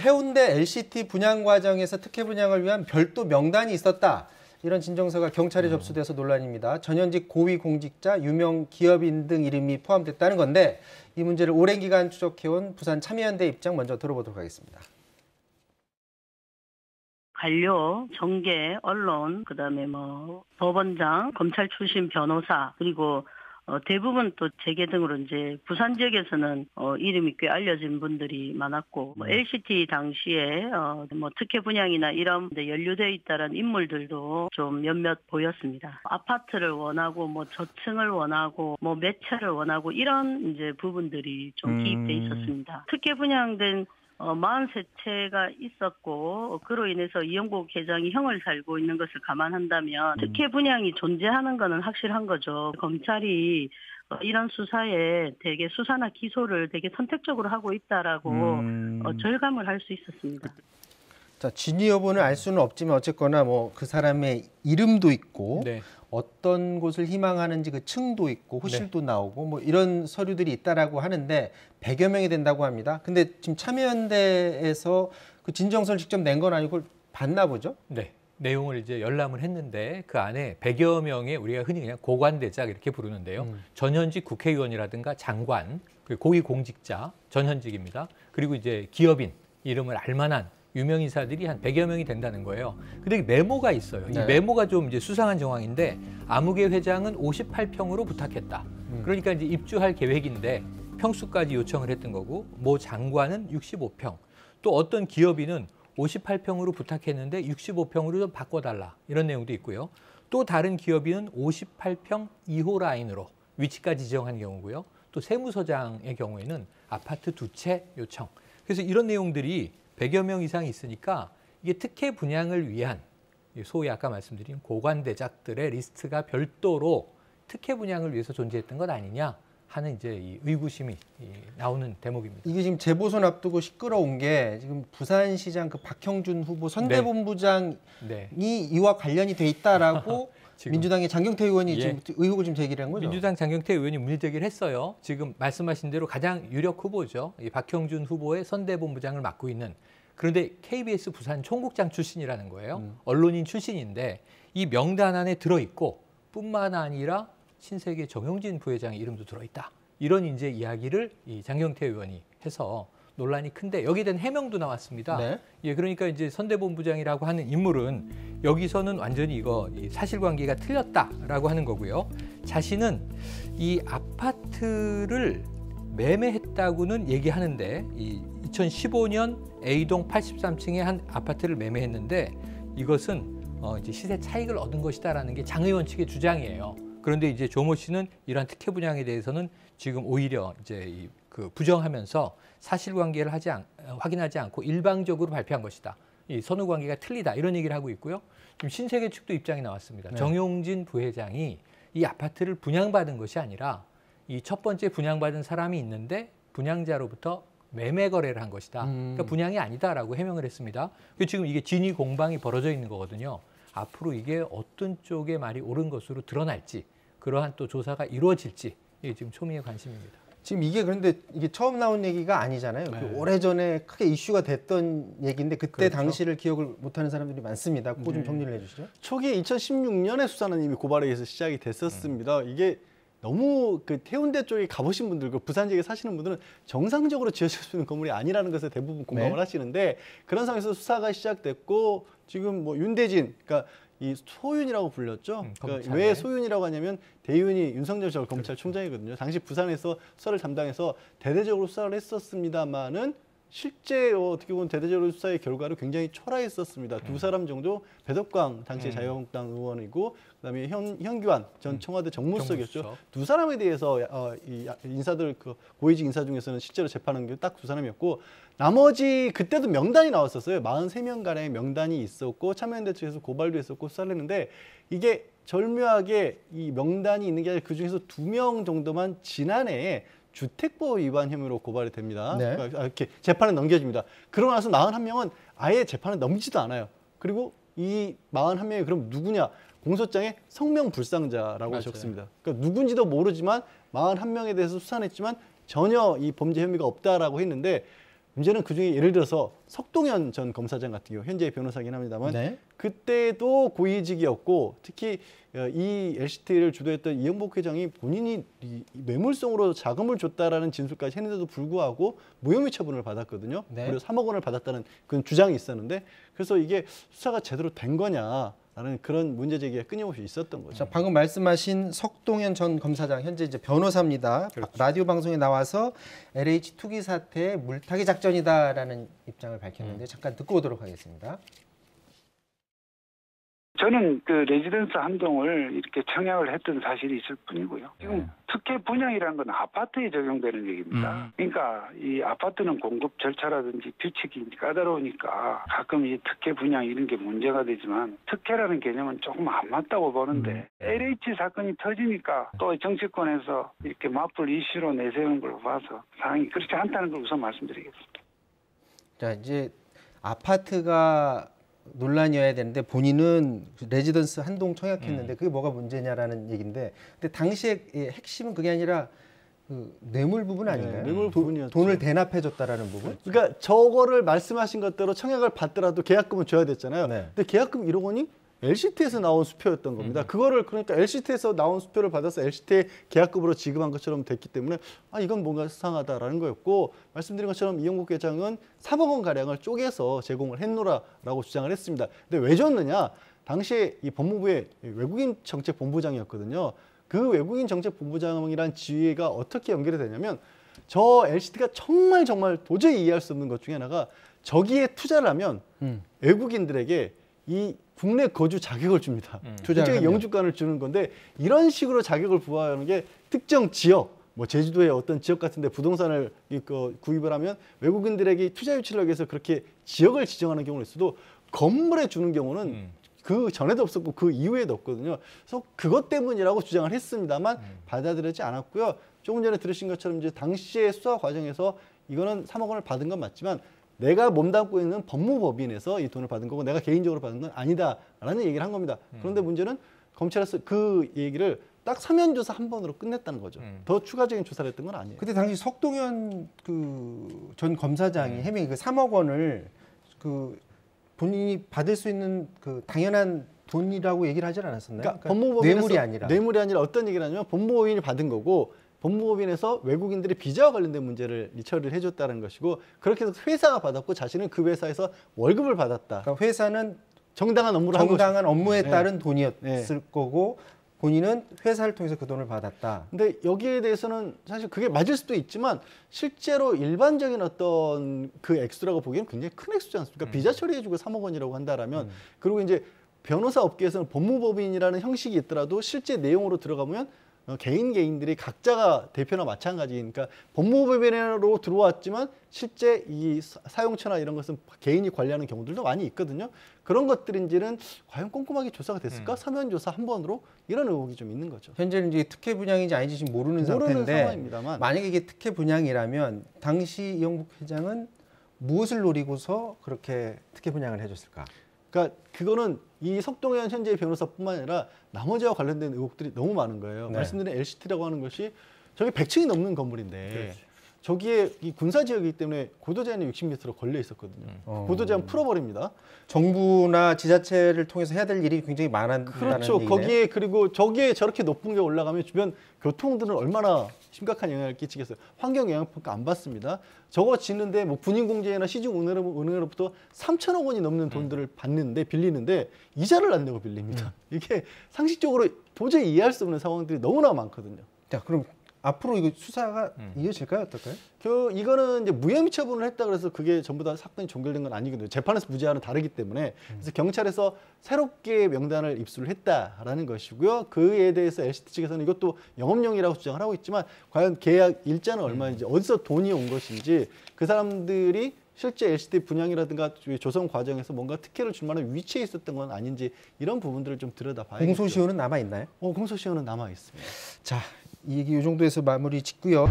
해운대 LCT 분양 과정에서 특혜 분양을 위한 별도 명단이 있었다. 이런 진정서가 경찰에 접수돼서 논란입니다. 전현직 고위공직자, 유명 기업인 등 이름이 포함됐다는 건데 이 문제를 오랜 기간 추적해온 부산 참여연대 입장 먼저 들어보도록 하겠습니다. 관료, 정계, 언론, 그다음에 법원장, 검찰 출신 변호사, 그리고 대부분 또 재계 등으로 이제 부산 지역에서는 이름이 꽤 알려진 분들이 많았고 LCT 당시에 특혜 분양이나 이런 데 연루되어 있다는 인물들도 좀 몇몇 보였습니다. 아파트를 원하고 저층을 원하고 매체를 원하고 이런 이제 부분들이 좀 기입돼 있었습니다. 특혜 분양된 43채가 있었고 그로 인해서 이영복 회장이 형을 살고 있는 것을 감안한다면 특혜 분양이 존재하는 것은 확실한 거죠. 검찰이 이런 수사에 되게 수사나 기소를 되게 선택적으로 하고 있다라고 절감을 할 수 있었습니다. 자, 진위 여부는 알 수는 없지만 어쨌거나 그 사람의 이름도 있고 네. 어떤 곳을 희망하는지 그 층도 있고 호실도 네. 나오고 이런 서류들이 있다라고 하는데 100여 명이 된다고 합니다. 근데 지금 참여연대에서 그 진정서를 직접 낸 건 아니고 봤나 보죠? 네. 내용을 이제 열람을 했는데 그 안에 100여 명의 우리가 흔히 그냥 고관대작 이렇게 부르는데요. 전현직 국회의원이라든가 장관, 고위공직자, 전현직입니다. 그리고 이제 기업인 이름을 알만한 유명 인사들이 한 100여 명이 된다는 거예요. 근데 메모가 있어요. 네. 이 메모가 좀 이제 수상한 정황인데 아무개 회장은 58평으로 부탁했다. 그러니까 이제 입주할 계획인데 평수까지 요청을 했던 거고, 모 장관은 65평. 또 어떤 기업인은 58평으로 부탁했는데 65평으로 좀 바꿔달라. 이런 내용도 있고요. 또 다른 기업인은 58평 2호 라인으로 위치까지 지정한 경우고요. 또 세무서장의 경우에는 아파트 2채 요청. 그래서 이런 내용들이 100여 명 이상 있으니까 이게 특혜 분양을 위한 소위 아까 말씀드린 고관대작들의 리스트가 별도로 특혜 분양을 위해서 존재했던 것 아니냐 하는 이제 이 의구심이 나오는 대목입니다. 이게 지금 재보선 앞두고 시끄러운 게 지금 부산시장 그 박형준 후보 선대본부장이 네. 이와 관련이 돼 있다라고 민주당의 장경태 의원이 지금 의혹을 좀 제기를 한 거죠. 민주당 장경태 의원이 문제 제기를 했어요. 지금 말씀하신 대로 가장 유력 후보죠. 이 박형준 후보의 선대본부장을 맡고 있는, 그런데 KBS 부산 총국장 출신이라는 거예요. 언론인 출신인데 이 명단 안에 들어있고 뿐만 아니라 신세계 정용진 부회장의 이름도 들어있다. 이런 이제 이야기를 이 장경태 의원이 해서 논란이 큰데 여기에 대한 해명도 나왔습니다. 네. 예, 그러니까 이제 선대본부장이라고 하는 인물은 여기서는 완전히 이 사실관계가 틀렸다라고 하는 거고요. 자신은 이 아파트를 매매했다고는 얘기하는데 이 2015년 A동 83층의 한 아파트를 매매했는데 이것은 이제 시세 차익을 얻은 것이다라는 게 장 의원 측의 주장이에요. 그런데 이제 조모 씨는 이러한 특혜 분양에 대해서는 지금 오히려 이제 부정하면서 사실관계를 확인하지 않고 일방적으로 발표한 것이다. 이 선후관계가 틀리다. 이런 얘기를 하고 있고요. 지금 신세계 측도 입장이 나왔습니다. 네. 정용진 부회장이 이 아파트를 분양받은 것이 아니라 이 첫 번째 분양받은 사람이 있는데 분양자로부터 매매 거래를 한 것이다. 그러니까 분양이 아니다라고 해명을 했습니다. 지금 이게 진위 공방이 벌어져 있는 거거든요. 앞으로 이게 어떤 쪽의 말이 옳은 것으로 드러날지, 그러한 또 조사가 이루어질지 이게 지금 초미의 관심입니다. 지금 이게 그런데 이게 처음 나온 얘기가 아니잖아요. 네. 오래전에 크게 이슈가 됐던 얘기인데 그때 그렇죠. 당시를 기억을 못하는 사람들이 많습니다. 그거 좀 정리를 해주시죠. 초기에 2016년에 수사는 이미 고발에 의해서 시작이 됐었습니다. 이게 너무 해운대 쪽에 가보신 분들, 부산 지역에 사시는 분들은 정상적으로 지어질 수 있는 건물이 아니라는 것에 대부분 공감을 하시는데 그런 상황에서 수사가 시작됐고 지금 윤대진, 그러니까 이 소윤이라고 불렸죠. 그러니까 왜 소윤이라고 하냐면 대윤이 윤석열 전 검찰총장이거든요. 당시 부산에서 수사를 담당해서 대대적으로 수사를 했었습니다만은 실제 어떻게 보면 대대적으로 수사의 결과로 굉장히 초라했었습니다. 두 사람 정도, 배덕광 당시 자유한국당 의원이고 그다음에 현규환 전 청와대 정무수석이었죠. 두 사람에 대해서 이 인사들 고위직 인사 중에서는 실제로 재판한 게 딱 두 사람이었고 나머지 그때도 명단이 나왔었어요. 43명간의 명단이 있었고 참여연대 측에서 고발도 했었고 수사를 했는데 이게 절묘하게 이 명단이 있는 게 아니라 그중에서 2명 정도만 지난해에 주택법 위반 혐의로 고발이 됩니다. 네. 그러니까 이렇게 재판에 넘겨집니다. 그러고 나서 41명은 아예 재판에 넘기지도 않아요. 그리고 이 41명이 그럼 누구냐? 공소장에 성명불상자라고 적습니다. 그러니까 누군지도 모르지만 41명에 대해서 수사했지만 전혀 이 범죄 혐의가 없다라고 했는데 문제는 그중에 예를 들어서 석동현 전 검사장 같은 경우 현재 변호사긴 합니다만 네. 그때도 고위직이었고 특히 이 LCT를 주도했던 이영복 회장이 본인이 뇌물성으로 자금을 줬다라는 진술까지 했는데도 불구하고 무혐의 처분을 받았거든요. 네. 무려 3억 원을 받았다는 그런 주장이 있었는데 그래서 이게 수사가 제대로 된 거냐라는 그런 문제 제기가 끊임없이 있었던 거죠. 자, 방금 말씀하신 석동현 전 검사장 현재 이제 변호사입니다. 그렇죠. 라디오 방송에 나와서 LH 투기 사태의 물타기 작전이다라는 입장을 밝혔는데 잠깐 듣고 오도록 하겠습니다. 저는 그 레지던스 한동을 이렇게 청약을 했던 사실이 있을 뿐이고요. 지금 특혜 분양이라는 건 아파트에 적용되는 얘기입니다. 그러니까 이 아파트는 공급 절차라든지 규칙이 까다로우니까 가끔 이 특혜 분양 이런 게 문제가 되지만 특혜라는 개념은 조금 안 맞다고 보는데 LH 사건이 터지니까 또 정치권에서 이렇게 맞불 이슈로 내세우는 걸 봐서 상황이 그렇지 않다는 걸 우선 말씀드리겠습니다. 자, 이제 아파트가 논란이어야 되는데 본인은 레지던스 한동 청약했는데 그게 뭐가 문제냐라는 얘기인데 근데 당시에 핵심은 그게 아니라 그 뇌물 부분 아닌가요? 뇌물 부분이었죠. 돈을 대납해줬다라는 부분? 그러니까 저거를 말씀하신 것대로 청약을 받더라도 계약금은 줘야 됐잖아요. 네. 근데 계약금 1억 원이 LCT에서 나온 수표였던 겁니다. 그거를 그러니까 LCT에서 나온 수표를 받아서 LCT의 계약금으로 지급한 것처럼 됐기 때문에 이건 뭔가 수상하다라는 거였고 말씀드린 것처럼 이영국 회장은 3억 원 가량을 쪼개서 제공을 했노라라고 주장을 했습니다. 근데 왜 줬느냐? 당시에 이 법무부의 외국인 정책 본부장이었거든요. 그 외국인 정책 본부장이란 지위가 어떻게 연결이 되냐면 저 LCT가 정말 도저히 이해할 수 없는 것 중에 하나가 저기에 투자를 하면 외국인들에게 이 국내 거주 자격을 줍니다. 일종의 영주권을 주는 건데 이런 식으로 자격을 부여하는 게 특정 지역, 뭐 제주도의 어떤 지역 같은데 부동산을 구입을 하면 외국인들에게 투자 유치를 하기 위해서 그렇게 지역을 지정하는 경우는 있어도 건물에 주는 경우는 그 전에도 없었고 그 이후에도 없거든요. 그래서 그것 때문이라고 주장을 했습니다만 받아들여지지 않았고요. 조금 전에 들으신 것처럼 이제 당시의 수사 과정에서 이거는 3억 원을 받은 건 맞지만 내가 몸담고 있는 법무법인에서 이 돈을 받은 거고 내가 개인적으로 받은 건 아니다라는 얘기를 한 겁니다. 그런데 문제는 검찰에서 그 얘기를 딱 사면 조사 한 번으로 끝냈다는 거죠. 더 추가적인 조사를 했던 건 아니에요. 그때 당시 석동현 그 전 검사장이 해명이 그 3억 원을 그 본인이 받을 수 있는 그 당연한 돈이라고 얘기를 하지 않았었나요? 그러니까 법무법인에서 뇌물이 아니라 어떤 얘기를 하냐면 법무법인이 받은 거고 법무법인에서 외국인들의 비자와 관련된 문제를 처리를 해줬다는 것이고 그렇게 해서 회사가 받았고 자신은 그 회사에서 월급을 받았다. 그러니까 회사는 정당한 업무를 정당한 업무에 따른 돈이었을 거고 본인은 회사를 통해서 그 돈을 받았다. 근데 여기에 대해서는 사실 그게 맞을 수도 있지만 실제로 일반적인 어떤 그 액수라고 보기에는 굉장히 큰 액수지 않습니까? 비자 처리해주고 3억 원이라고 한다라면 그리고 이제 변호사 업계에서는 법무법인이라는 형식이 있더라도 실제 내용으로 들어가면 개인들이 각자가 대표나 마찬가지니까 법무법인으로 들어왔지만 실제 이 사용처나 이런 것은 개인이 관리하는 경우들도 많이 있거든요. 그런 것들인지는 과연 꼼꼼하게 조사가 됐을까? 사면 조사 한 번으로 이런 의혹이 좀 있는 거죠. 현재는 이제 특혜 분양인지 아닌지 지금 모르는 상태인데 상황입니다만 만약에 이게 특혜 분양이라면 당시 이영복 회장은 무엇을 노리고서 그렇게 특혜 분양을 해줬을까? 그러니까 그거는 이 석동현 현재 변호사뿐만 아니라 나머지와 관련된 의혹들이 너무 많은 거예요. 네. 말씀드린 LCT라고 하는 것이 저게 100층이 넘는 건물인데 저기에 이 군사 지역이기 때문에 고도 제한이 60m로 걸려 있었거든요. 고도 제한 풀어버립니다. 정부나 지자체를 통해서 해야 될 일이 굉장히 많다는 그렇죠. 얘기네요. 거기에 그리고 저기에 저렇게 높은 게 올라가면 주변 교통들은 얼마나 심각한 영향을 끼치겠어요. 환경 영향 평가 안 받습니다. 저거 짓는데 뭐 군인공제나 시중은행으로부터 3천억 원이 넘는 돈들을 받는데 빌리는데 이자를 안 내고 빌립니다. 이게 상식적으로 도저히 이해할 수 없는 상황들이 너무나 많거든요. 자, 그럼 앞으로 이거 수사가 이어질까요? 어떨까요? 이거는 이제 무혐의 처분을 했다 그래서 그게 전부 다 사건이 종결된 건 아니거든요. 재판에서 무죄와는 다르기 때문에 그래서 경찰에서 새롭게 명단을 입수를 했다라는 것이고요. 그에 대해서 LCT 측에서는 이것도 영업용이라고 주장을 하고 있지만 과연 계약 일자는 얼마인지 어디서 돈이 온 것인지 그 사람들이 실제 LCT 분양이라든가 조성 과정에서 뭔가 특혜를 줄 만한 위치에 있었던 건 아닌지 이런 부분들을 좀 들여다봐야겠죠. 공소시효는 남아 있나요? 공소시효는 남아 있습니다. 자, 이 얘기 이 정도에서 마무리 짓고요.